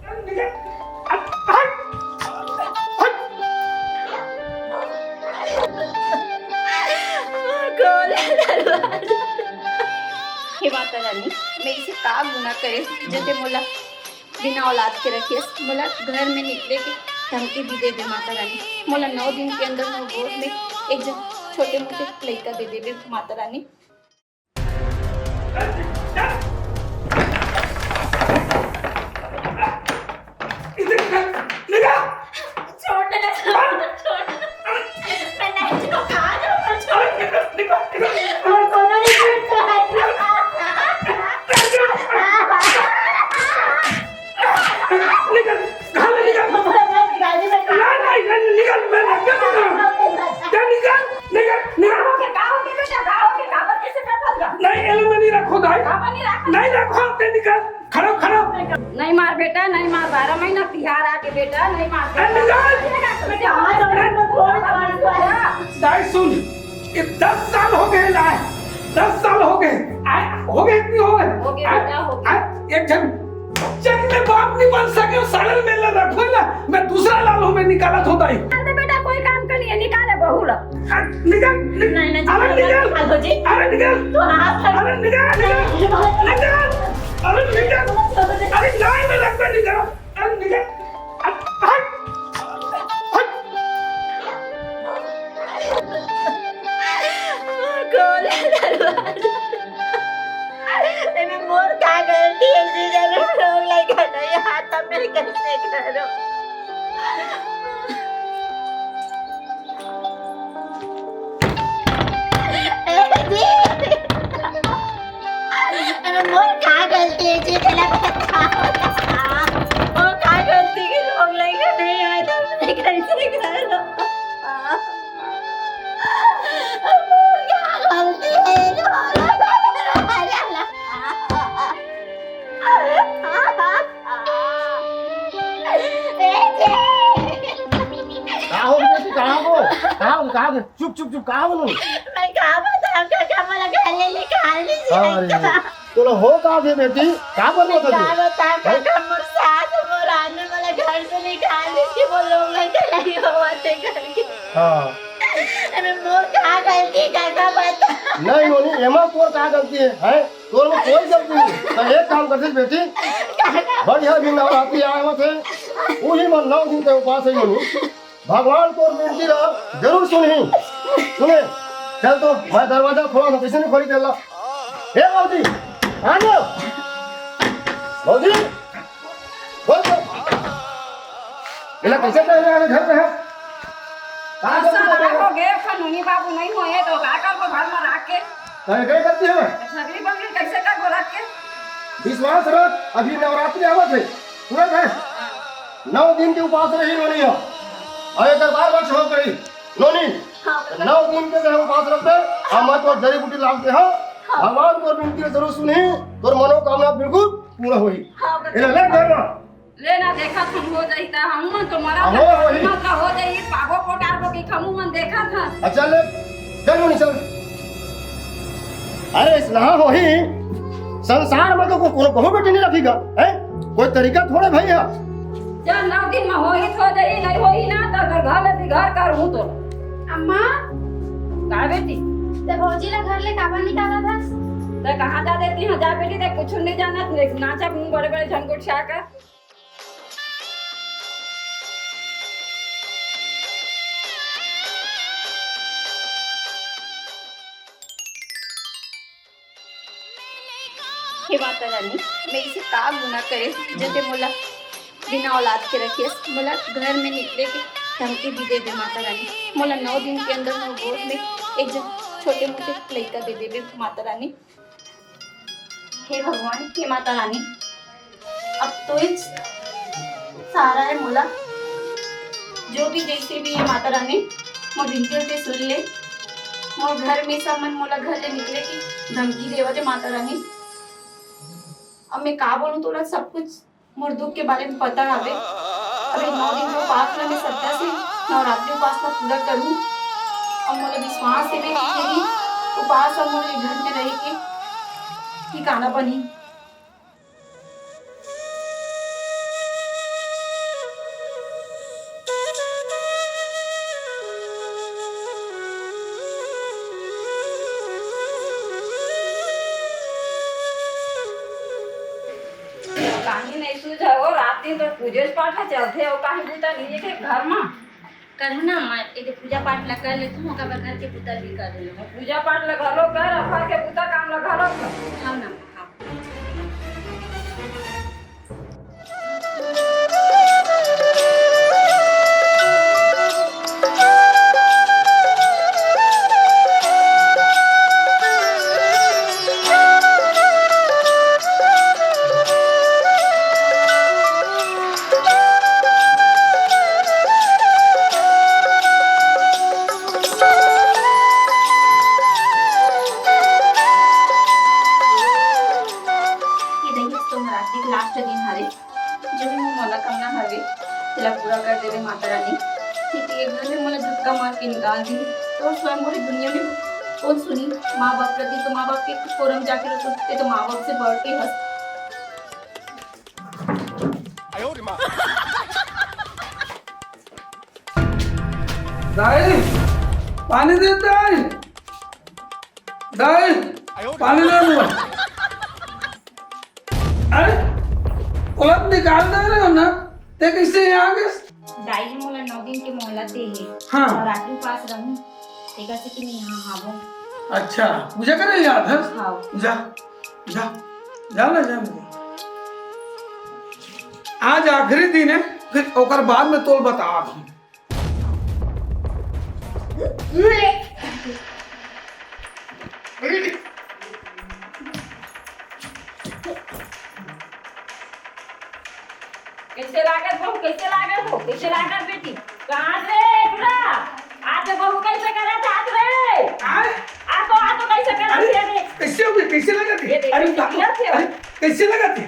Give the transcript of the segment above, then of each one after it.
हे माता रानी, मेरे से का गुनाह करे जैसे मोला बिना औलाद के रखियस, मोला घर में निकले के धमकी भी दे दे माता रानी। मोला 9 दिन के अंदर मोर गोद में एक जन छोटे मोटे लड़का दे दे माता रानी। नहीं मार बेटा, नहीं मार। 12 महीना तिहार आके बेटा नहीं मार। सुन, 10 साल हो गए लाए, 10 साल हो गए, हो गए इतनी हो गए। एक जन जब मैं बाप नहीं बन सके सालन में लगा खोला, मैं दूसरा लाल हूँ, मैं निकाला होता ही। अरे बेटा कोई काम कर लिए निकाले बहू ला। निकाल, नहीं नहीं अरे निकाल, हालो जी, अरे निकाल, अरे निकाल, निकाल, अरे निकाल, अरे नहीं मैं लगता निकाल, अरे निकाल, मैं मोर का गलती है जी, जरूर लोग लगा नहीं हाथ में कैसे करो। मोर का गलती है जी, पहले मोर का गलती की लोग लगा नहीं आए तो मैं कैसे करो। मोर का गलती है कहाँ चुप चुप चुप कहाँ बोलो? मैं कहाँ बताऊँ काका, मला घर निकाल दीजिए। तोला हो कहाँ थे बेटी? कहाँ पर वो था? कहाँ बताऊँ काका, मोर सास मोर आने वाला घर से निकाल दीजिए, वो लोग लगे नहीं होते घर के। हाँ। अरे मोर कहाँ गलती काका बता। नहीं होनी, एमा तोर कहाँ गलती है? हैं? तोर में कोई गलती नहीं। तो एक काम करती बेटी, बढ़िया दिन नवरात्रि आए हुए थे, वही मन 9 दिन के उपास है होनी। भगवान को विनती रहा जरूर सुनी, सुने। चल तो मैं दरवाजा खोला था, किसी ने खोली चला। हे बाबूजी, आ जाओ। बाबूजी, खोल दो। इला कैसे पहले आने घर में है? हो गए कानूनी बाबू नहीं होए तो काका को घर में रख के क्या करती है? सगली बगली कैसे का को रख के विश्वास रख, अभी नवरात्रि आवत है, तुरंत है। 9 दिन के उपास रही होनी है, और एक बार वर्ष हो गई लोनी। 9 दिन के जो उपास रखते हम तो जड़ी बूटी लाते हैं। भगवान को विनती जरूर सुनी, तो मनोकामना बिल्कुल पूरा हुई। इन्हें ले जाना, लेना देखा तुम हो जाई ता हम मन तुम्हारा हो जाई पागो कोटार को की खमु मन देखा था। अच्छा ले चल लोनी चल। अरे इसना हो ही संसार में तो कोई बहु बेटी नहीं रखेगा, है कोई तरीका थोड़े भैया। जब 9 दिन में हो ही तो जाई, नहीं हो ही ना तो घर में बिगाड़ कर हूं तो। अम्मा का बेटी ते भौजी ला घर ले काबा निकाला था? तो कहां जा देती है? जा बेटी देख कुछ नहीं जाना, नाचा मुंह बड़े बड़े झनकुट छा कर। हे माता रानी, मेरे से का गुनाह करे जैसे मोला बिना औलाद के रखियस, मोला घर में निकले के धमकी भी दे माता रानी। मोला 9 दिन के अंदर मोर गोद में एक जन छोटे मोटे लड़का दे दे माता रानी। हे भगवान, हे माता रानी, अब तो ही सहारा है मोला, जो भी जैसे भी है माता रानी, मोर विनती से सुन ले। मोर घर में सब मन मोला घर ले निकले की धमकी देवत है माता रानी। अब मैं का बोलूं, तोरा सब कुछ मोर दुख के बारे में पता हवे। अबे 9 दिन के उपास में सत्ता से नवरात्रि उपास का पूरा करूं, और मुझे विश्वास है कि उपास और मुझे घर में रह के ठिकाना बनी। दिन तो पूजे पाठ चलते और काहे बूता लिए के घर में करू ना मैं एक पूजा पाठ ला कर लेती हूँ ओकर बाद घर के पूजा भी कर लेती हूँ। पूजा पाठ ला घरो कर और घर के बूता काम ला घरो कर। हाँ ना हाँ। लास्ट दिन हरे जब मैं मनोकामना हवे तेला पूरा कर देवे माता रानी ठीक एक घर में मला धक्का मार के निकाल दी तो स्वयं पूरी दुनिया में कौन सुनी माँ बाप प्रति तो माँ बाप के फोरम जाके रखते तो माँ बाप से बढ़ के हंस दाई पानी दे दाई दाई पानी दे दो अरे उलट निकाल दे रहे हो ना ते कैसे यहाँ आ गए दाई ने मोला 9 दिन के मोहलत दे है हाँ। और रात में पास रहूं तेगा से कि नहीं यहाँ हावो अच्छा पूजा करे याद है हाँ जा जा जा ना जा आज आखिरी दिन है फिर ओकर बाद में तोल बता हम कैसे लागत बहू कैसे लागत बेटी कहाँ रे टुरा आज बहू कैसे करा था आज रे आए आ तो कैसे करा अरे रे कैसे हो गई कैसे लगा थे ये देख, अरे ये बाप, क्लियर थे। अरे कैसे लगा थे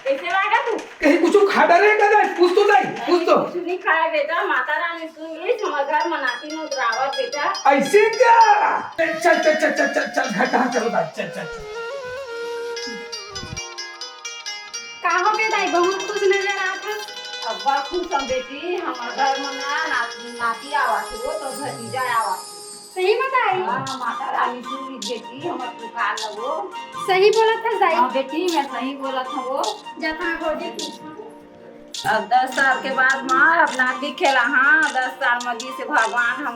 कैसे लागा तू कहीं कुछ खा डाले का जाए पूछ तो जाए पूछ तो कुछ नहीं खाया बेटा माता रानी सुन ली हमारे घर मनाती में उतरावत बेटा ऐसे क्या चल चल चल चल चल चल घर कहाँ चलो भाई चल चल चल का हो गया दाई बहुत खुश नजर आत है। अब्बा खुश हम बेटी हमारे घर में ना नाती आवात हो तो भतीजा आवात सही में दाई हाँ माता रानी सुन ली बेटी हमारे पुकार लगो सही बोला था दाई हाँ बेटी मैं सही बोला था वो जहाँ भौजी की अब 10 साल के बाद माँ अब नाती खेला हाँ 10 साल में जी से भगवान हम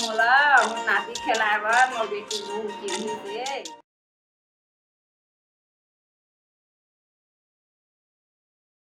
नाती खेलाए मोर बेटी बहू के से